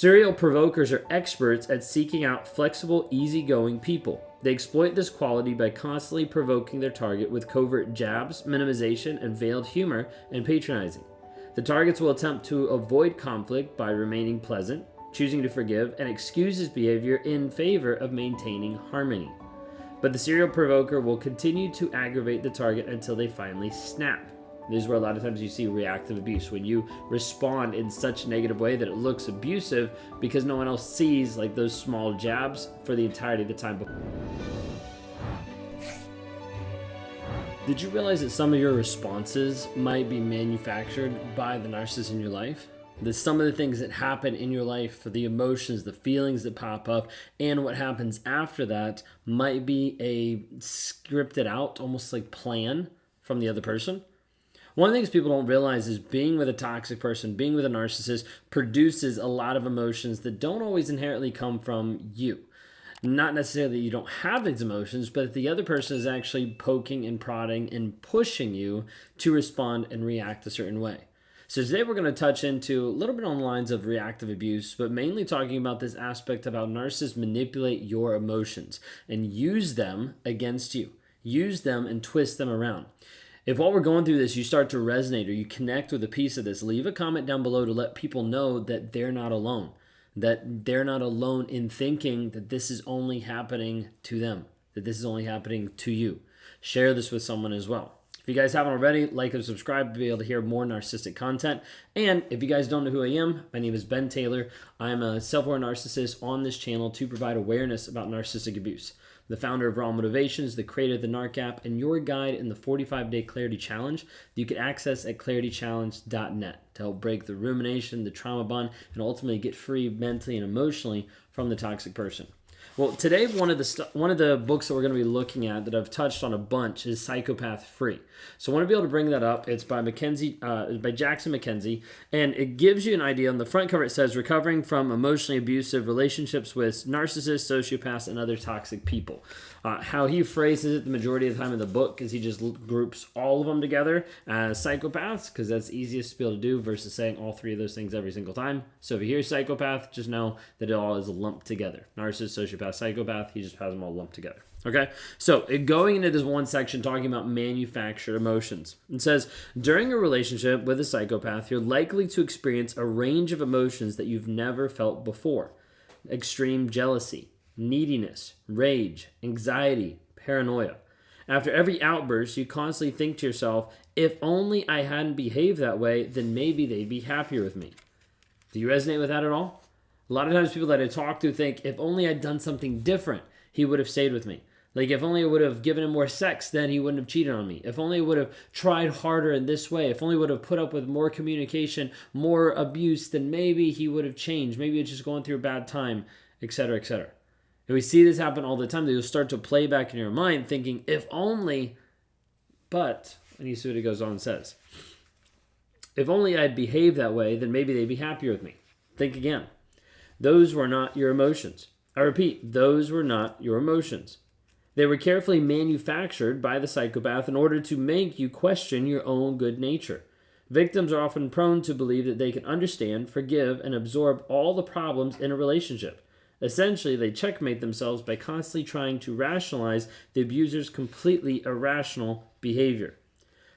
Serial provokers are experts at seeking out flexible, easygoing people. They exploit this quality by constantly provoking their target with covert jabs, minimization, and veiled humor and patronizing. The targets will attempt to avoid conflict by remaining pleasant, choosing to forgive, and excuse his behavior in favor of maintaining harmony. But the serial provoker will continue to aggravate the target until they finally snap. This is where a lot of times you see reactive abuse, when you respond in such a negative way that it looks abusive because no one else sees like those small jabs for the entirety of the time. Did you realize that some of your responses might be manufactured by the narcissist in your life? That some of the things that happen in your life, the emotions, the feelings that pop up, and what happens after that might be a scripted out, almost like plan from the other person? One of the things people don't realize is being with a toxic person, being with a narcissist, produces a lot of emotions that don't always inherently come from you. Not necessarily that you don't have these emotions, but the other person is actually poking and prodding and pushing you to respond and react a certain way. So today we're going to touch into a little bit on the lines of reactive abuse, but mainly talking about this aspect of how narcissists manipulate your emotions and use them against you. Use them and twist them around. If while we're going through this, you start to resonate or you connect with a piece of this, leave a comment down below to let people know that they're not alone. That they're not alone in thinking that this is only happening to them. That this is only happening to you. Share this with someone as well. If you guys haven't already, like and subscribe to be able to hear more narcissistic content. And if you guys don't know who I am, my name is Ben Taylor. I'm a self-aware narcissist on this channel to provide awareness about narcissistic abuse. The founder of Raw Motivations, the creator of the NARC app, and your guide in the 45-day Clarity Challenge that you can access at claritychallenge.net to help break the rumination, the trauma bond, and ultimately get free mentally and emotionally from the toxic person. Well, today one of the books that we're going to be looking at that I've touched on a bunch is Psychopath Free. So I want to be able to bring that up. It's by Jackson Mackenzie, and it gives you an idea. On the front cover, it says recovering from emotionally abusive relationships with narcissists, sociopaths, and other toxic people. How he phrases it the majority of the time in the book is he just groups all of them together as psychopaths because that's easiest to be able to do versus saying all three of those things every single time. So if you hear psychopath, just know that it all is lumped together. Narcissist, sociopath, psychopath, he just has them all lumped together. Okay, so going into this one section talking about manufactured emotions. It says, during a relationship with a psychopath, you're likely to experience a range of emotions that you've never felt before. Extreme jealousy, neediness, rage, anxiety, paranoia. After every outburst, you constantly think to yourself, if only I hadn't behaved that way, then maybe they'd be happier with me. Do you resonate with that at all? A lot of times people that I talk to think, if only I'd done something different, he would have stayed with me. Like, if only I would have given him more sex, then he wouldn't have cheated on me. If only I would have tried harder in this way. If only I would have put up with more communication, more abuse, then maybe he would have changed. Maybe it's just going through a bad time, etc., etc. And we see this happen all the time. That you'll start to play back in your mind thinking, if only, but, and you see what it goes on and says. If only I'd behaved that way, then maybe they'd be happier with me. Think again. Those were not your emotions. I repeat, those were not your emotions. They were carefully manufactured by the psychopath in order to make you question your own good nature. Victims are often prone to believe that they can understand, forgive, and absorb all the problems in a relationship. Essentially, they checkmate themselves by constantly trying to rationalize the abuser's completely irrational behavior.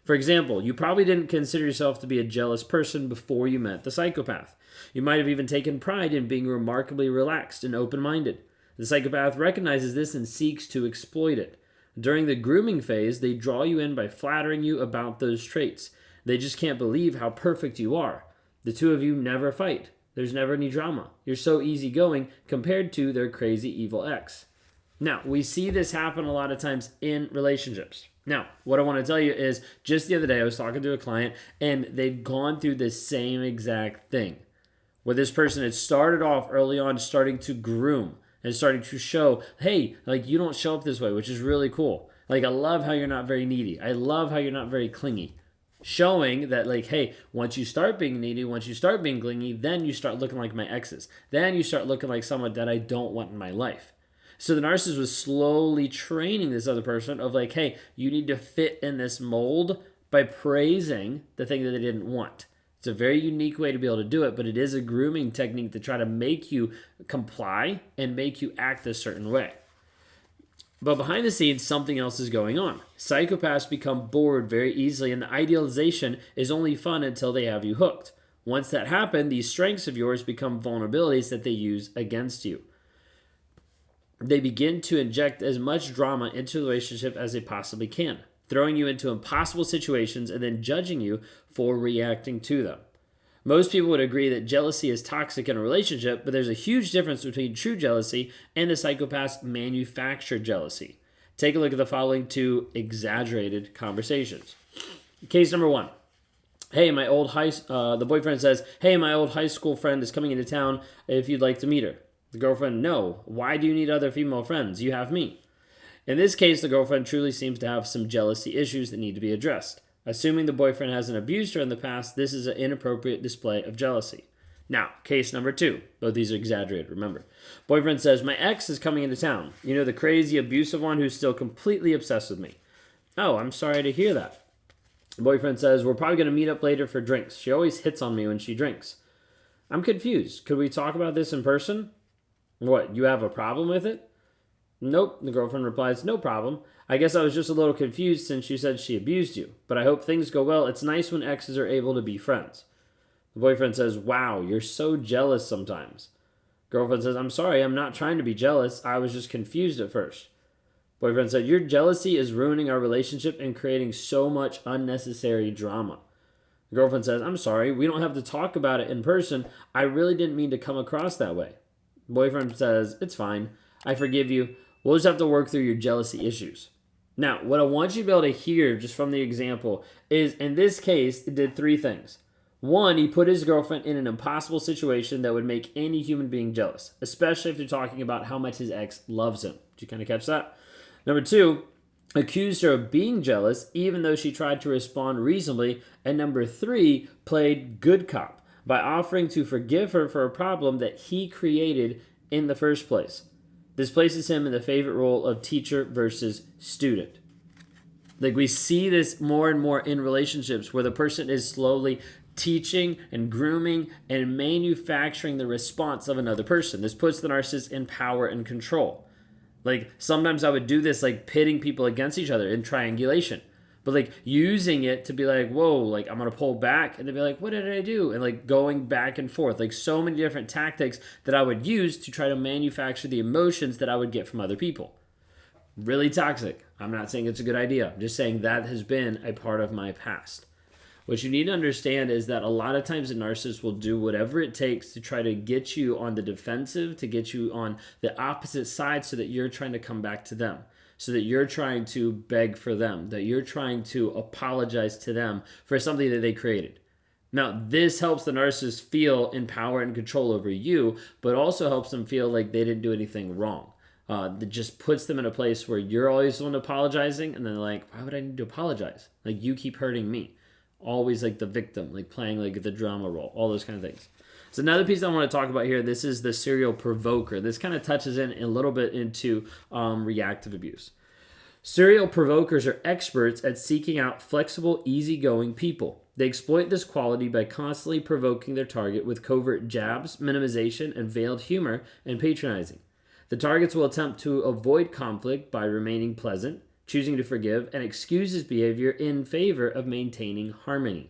For example, you probably didn't consider yourself to be a jealous person before you met the psychopath. You might have even taken pride in being remarkably relaxed and open-minded. The psychopath recognizes this and seeks to exploit it. During the grooming phase, they draw you in by flattering you about those traits. They just can't believe how perfect you are. The two of you never fight. There's never any drama. You're so easygoing compared to their crazy evil ex. Now, we see this happen a lot of times in relationships. Now, what I want to tell you is just the other day I was talking to a client and they'd gone through the same exact thing. Where this person had started off early on starting to groom and starting to show, hey, like you don't show up this way, which is really cool. Like I love how you're not very needy. I love how you're not very clingy. Showing that like, hey, once you start being needy, once you start being clingy, then you start looking like my exes. Then you start looking like someone that I don't want in my life. So the narcissist was slowly training this other person of like, hey, you need to fit in this mold by praising the thing that they didn't want. It's a very unique way to be able to do it, but it is a grooming technique to try to make you comply and make you act a certain way. But behind the scenes, something else is going on. Psychopaths become bored very easily, and the idealization is only fun until they have you hooked. Once that happens, these strengths of yours become vulnerabilities that they use against you. They begin to inject as much drama into the relationship as they possibly can, throwing you into impossible situations and then judging you for reacting to them. Most people would agree that jealousy is toxic in a relationship, but there's a huge difference between true jealousy and a psychopath's manufactured jealousy. Take a look at the following two exaggerated conversations. Case number one. The boyfriend says, "Hey, my old high school friend is coming into town if you'd like to meet her." The girlfriend, "No, why do you need other female friends? You have me." In this case, the girlfriend truly seems to have some jealousy issues that need to be addressed. Assuming the boyfriend hasn't abused her in the past, this is an inappropriate display of jealousy. Now, case number two. Both these are exaggerated, remember. Boyfriend says, "My ex is coming into town. You know, the crazy, abusive one who's still completely obsessed with me." "Oh, I'm sorry to hear that." The boyfriend says, "We're probably going to meet up later for drinks. She always hits on me when she drinks." "I'm confused. Could we talk about this in person?" "What, you have a problem with it?" "Nope," the girlfriend replies, "No problem. I guess I was just a little confused since you said she abused you. But I hope things go well. It's nice when exes are able to be friends." The boyfriend says, "Wow, you're so jealous sometimes." Girlfriend says, "I'm sorry, I'm not trying to be jealous. I was just confused at first." Boyfriend said, "Your jealousy is ruining our relationship and creating so much unnecessary drama." The girlfriend says, "I'm sorry, we don't have to talk about it in person. I really didn't mean to come across that way." Boyfriend says, "It's fine. I forgive you. We'll just have to work through your jealousy issues." Now, what I want you to be able to hear just from the example is, in this case, it did three things. One, he put his girlfriend in an impossible situation that would make any human being jealous, especially if you're talking about how much his ex loves him. Did you kind of catch that? Number two, accused her of being jealous even though she tried to respond reasonably. And number three, played good cop by offering to forgive her for a problem that he created in the first place. This places him in the favorite role of teacher versus student. Like, we see this more and more in relationships where the person is slowly teaching and grooming and manufacturing the response of another person. This puts the narcissist in power and control. Like, sometimes I would do this, like pitting people against each other in triangulation, but like using it to be like, whoa, like I'm going to pull back, and they'd be like, what did I do? And like going back and forth, like so many different tactics that I would use to try to manufacture the emotions that I would get from other people. Really toxic. I'm not saying it's a good idea. I'm just saying that has been a part of my past. What you need to understand is that a lot of times a narcissist will do whatever it takes to try to get you on the defensive, to get you on the opposite side so that you're trying to come back to them, so that you're trying to beg for them, that you're trying to apologize to them for something that they created. Now, this helps the narcissist feel in power and control over you, but also helps them feel like they didn't do anything wrong. That just puts them in a place where you're always the one apologizing, and then they're like, why would I need to apologize? Like, you keep hurting me. Always like the victim, like playing like the drama role, all those kind of things. So another piece I want to talk about here, this is the serial provoker. This kind of touches in a little bit into reactive abuse. Serial provokers are experts at seeking out flexible, easygoing people. They exploit this quality by constantly provoking their target with covert jabs, minimization, and veiled humor and patronizing. The targets will attempt to avoid conflict by remaining pleasant, choosing to forgive, and excuse his behavior in favor of maintaining harmony.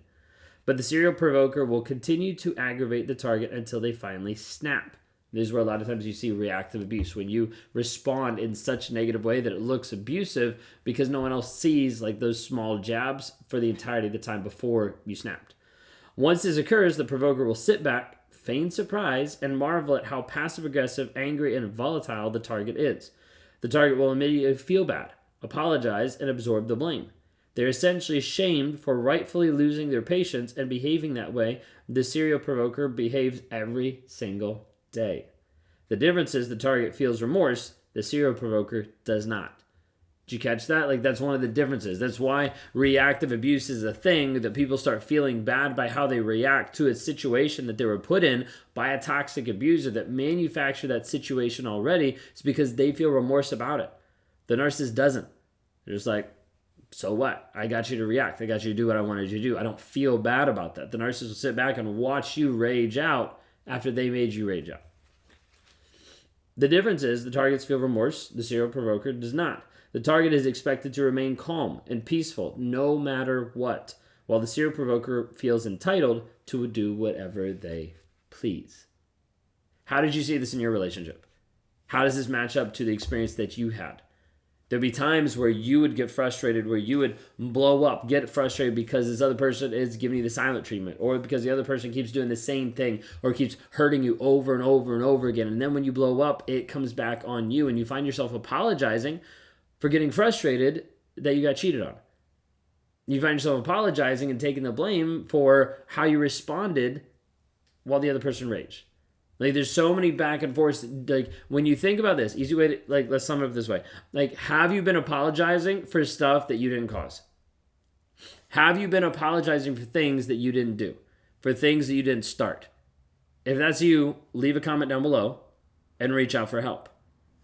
But the serial provoker will continue to aggravate the target until they finally snap. This is where a lot of times you see reactive abuse, when you respond in such a negative way that it looks abusive because no one else sees like those small jabs for the entirety of the time before you snapped. Once this occurs, the provoker will sit back, feign surprise, and marvel at how passive-aggressive, angry, and volatile the target is. The target will immediately feel bad, apologize, and absorb the blame. They're essentially shamed for rightfully losing their patience and behaving that way. The serial provoker behaves every single day. The difference is the target feels remorse, the serial provoker does not. Did you catch that? Like, that's one of the differences. That's why reactive abuse is a thing, that people start feeling bad by how they react to a situation that they were put in by a toxic abuser that manufactured that situation already. It's because they feel remorse about it. The narcissist doesn't. They're just like, So what? I got you to react. I got you to do what I wanted you to do. I don't feel bad about that. The narcissist will sit back and watch you rage out after they made you rage out. The difference is the targets feel remorse. The serial provoker does not. The target is expected to remain calm and peaceful no matter what, while the serial provoker feels entitled to do whatever they please. How did you see this in your relationship? How does this match up to the experience that you had? There'd be times where you would get frustrated, where you would blow up, get frustrated because this other person is giving you the silent treatment, or because the other person keeps doing the same thing, or keeps hurting you over and over and over again. And then when you blow up, it comes back on you, and you find yourself apologizing for getting frustrated that you got cheated on. You find yourself apologizing and taking the blame for how you responded while the other person raged. Like, there's so many back and forths. Like, when you think about this, easy way to, like, let's sum it up this way. Like, have you been apologizing for stuff that you didn't cause? Have you been apologizing for things that you didn't do? For things that you didn't start? If that's you, leave a comment down below and reach out for help.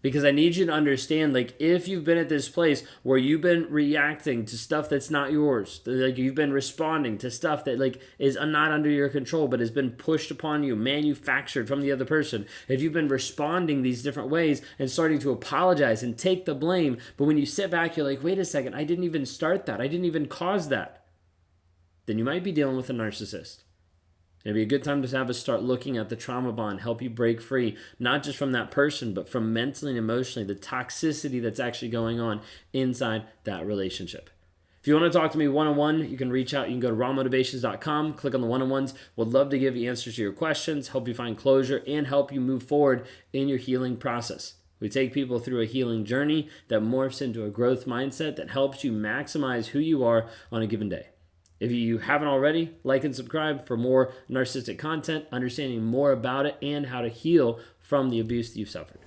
Because I need you to understand, like, if you've been at this place where you've been reacting to stuff that's not yours, like you've been responding to stuff that, like, is not under your control but has been pushed upon you, manufactured from the other person, if you've been responding these different ways and starting to apologize and take the blame, but when you sit back, you're like, wait a second, I didn't even start that, I didn't even cause that, then you might be dealing with a narcissist. It'd be a good time to have us start looking at the trauma bond, help you break free, not just from that person, but from mentally and emotionally, the toxicity that's actually going on inside that relationship. If you want to talk to me one-on-one, you can reach out. You can go to rawmotivations.com, click on the one-on-ones. Would love to give you answers to your questions, help you find closure, and help you move forward in your healing process. We take people through a healing journey that morphs into a growth mindset that helps you maximize who you are on a given day. If you haven't already, like and subscribe for more narcissistic content, understanding more about it, and how to heal from the abuse that you've suffered.